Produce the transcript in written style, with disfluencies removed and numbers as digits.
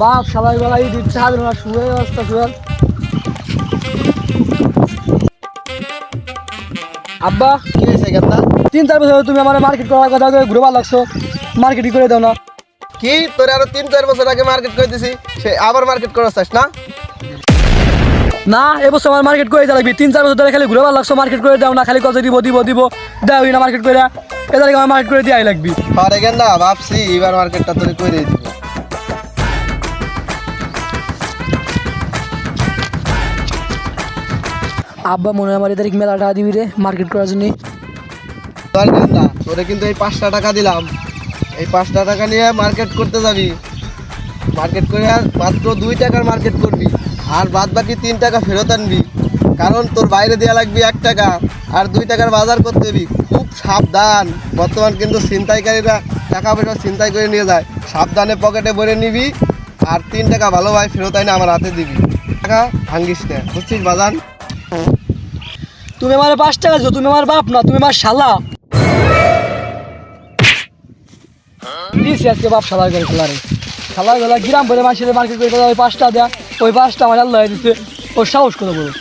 বাপ সবাই বেলা ঈদ দিচ্ছে হাজার না শুয়ে অবস্থা শুয়ে আব্বা কি হয়েছে গেন্দা? 3-4 বছর তুমি আমার মার্কেট করার কথা ঘুরবার লাগছো মার্কেটিং করে দাও না কি তোর আরো 3-4 বছর আগে মার্কেট করে দিছি, সে আবার মার্কেট করা চাস না? না এবছর আমার মার্কেট করে লাগবে 3-4 বছর ধরে খালি ঘুরবার লাগছো মার্কেট করে দাও না খালি কত দিব দিব দিব দাও না মার্কেট করে এদের আমার মার্কেট করে দিয়াই লাগবে আরে গেন্দা ভাবছি এবার মার্কেটটা তোরে করে দিব। আব্বা মনে হয় আমার এদের মেলা টাকা দিবি রে মার্কেট করার জন্য তোর গেন্দা তোরে কিন্তু এই 5টা টাকা দিলাম, এই 5টা টাকা নিয়ে মার্কেট করতে যাবি, মার্কেট করে আর মাত্র 2 টাকার মার্কেট করবি আর বাদ বাকি 3 টাকা ফেরত আনবি, কারণ তোর বাইরে দেওয়া লাগবে 1 টাকা আর 2 টাকার বাজার করতে হবি। খুব সাবধান, বর্তমান কিন্তু ছিনতাইকারীরা টাকা পয়সা ছিনতাই করে নিয়ে যায়, সাবধানে পকেটে ভরে নিবি আর 3 টাকা ভালো ভাই ফেরত আইনে আমার হাতে দিবি, টাকা ভাঙ্গিস না, বুঝছিস বাজান? তুমি আমার 5 টাকা দিছো তুমি আমার বাপ না তুমি আমার শালা দিছি আজকে বাপ শালা করে খেলারে শালা গেলা গ্রাম বলে মানুষের মার্কেট করে ওই 5টা দেয়া ওই 5টা আমার আল্লাহ দিচ্ছে ওর সাহস করে বলো